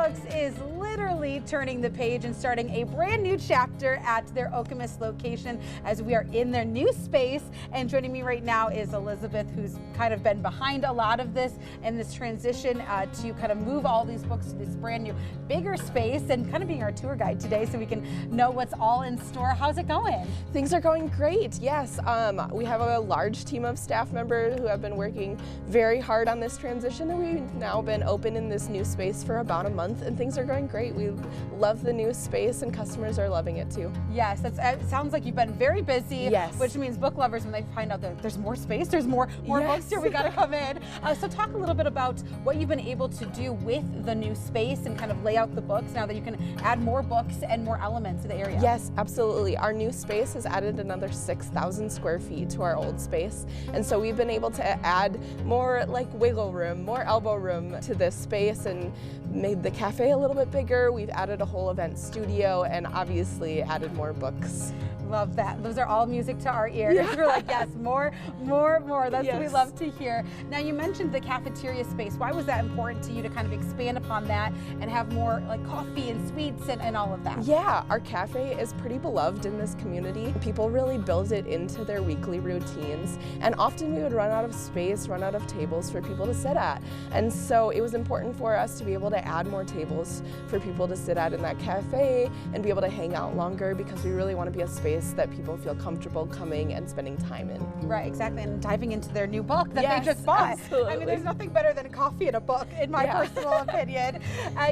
Books is literally turning the page and starting a brand new chapter at their Okemos location as we are in their new space. And joining me right now is Elizabeth, who's kind of been behind a lot of this and this transition to kind of move all these books to this brand new bigger space, and kind of being our tour guide today so we can know what's all in store. How's it going? Things are going great, yes. We have a large team of staff members who have been working very hard on this transition, and we've now been open in this new space for about a month, and things are going great. We love the new space and customers are loving it too. Yes, it sounds like you've been very busy, yes. Which means book lovers, when they find out that there's more space, there's more books here, we got to come in. So talk a little bit about what you've been able to do with the new space and kind of lay out the books now that you can add more books and more elements to the area. Yes, absolutely. Our new space has added another 6,000 square feet to our old space, and so we've been able to add more like wiggle room, more elbow room to this space, and made the cafe a little bit bigger. We've added a whole event studio and obviously added more books. Love that. Those are all music to our ears. Yeah. We're like, yes, more. That's what we love to hear. Now, you mentioned the cafeteria space. Why was that important to you to kind of expand upon that and have more like coffee and sweets and all of that? Yeah, our cafe is pretty beloved in this community. People really build it into their weekly routines, and often we would run out of space, run out of tables for people to sit at. And so it was important for us to be able to add more tables for people to sit at in that cafe and be able to hang out longer, because we really want to be a space that people feel comfortable coming and spending time in. Right, exactly, and diving into their new book that yes, they just bought. Absolutely. I mean, there's nothing better than coffee and a book, in my personal opinion.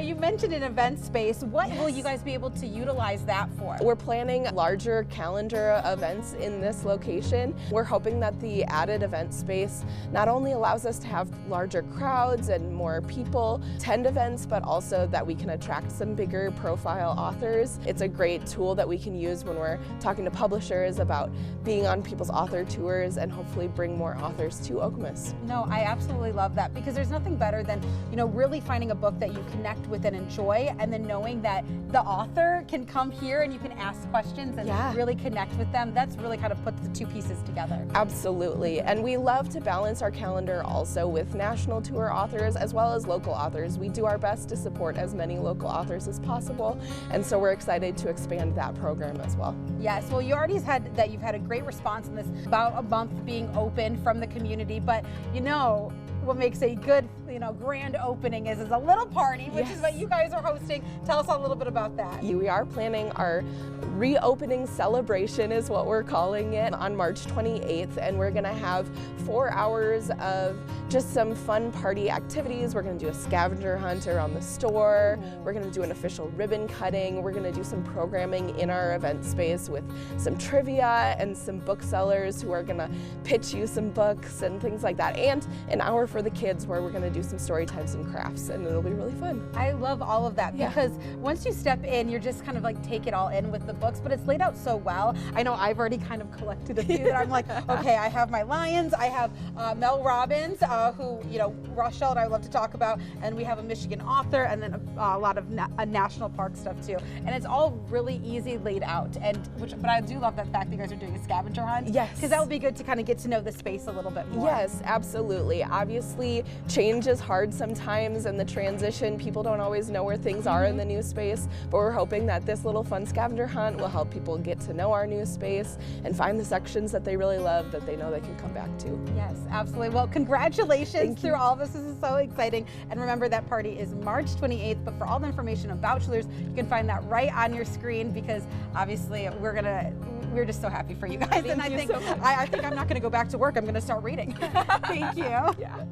You mentioned an event space. What will you guys be able to utilize that for? We're planning larger calendar events in this location. We're hoping that the added event space not only allows us to have larger crowds and more people attend events, but also that we can attract some bigger profile authors. It's a great tool that we can use when we're talking to publishers about being on people's author tours, and hopefully bring more authors to Okemos. No, I absolutely love that, because there's nothing better than, really finding a book that you connect with and enjoy, and then knowing that the author can come here and you can ask questions and really connect with them. That's really kind of puts the two pieces together. Absolutely, and we love to balance our calendar also with national tour authors as well as local authors. We do our best to support as many local authors as possible, and so we're excited to expand that program as well. Yes, well, you already said that you've had a great response in this about a month being open from the community, but what makes a good, grand opening is a little party, which is what you guys are hosting. Tell us a little bit about that. We are planning our reopening celebration, is what we're calling it, on March 28th, and we're gonna have 4 hours of just some fun party activities. We're gonna do a scavenger hunt around the store. We're gonna do an official ribbon cutting. We're gonna do some programming in our event space with some trivia and some booksellers who are gonna pitch you some books and things like that, and an hour for the kids where we're gonna do some story times and crafts, and it'll be really fun. I love all of that, because once you step in, you're just kind of like take it all in with the books, but it's laid out so well. I know I've already kind of collected a few that I'm like, okay, I have my lions, I have Mel Robbins, who, Rochelle and I love to talk about, and we have a Michigan author, and then a lot of national park stuff too. And it's all really easy laid out, but I do love that fact that you guys are doing a scavenger hunt. Yes. Because that would be good to kind of get to know the space a little bit more. Yes, absolutely. Obviously, change is hard sometimes, and the transition, people don't always know where things are in the new space, but we're hoping that this little fun scavenger hunt will help people get to know our new space and find the sections that they really love, that they know they can come back to. Yes, absolutely. Well, congratulations through all of this. This is so exciting. And remember, that party is March 28th, but for all the information about Schulers, you can find that right on your screen, because obviously we're just so happy for you guys. Thank you so much. I think I'm not going to go back to work. I'm going to start reading. Thank you. Yeah.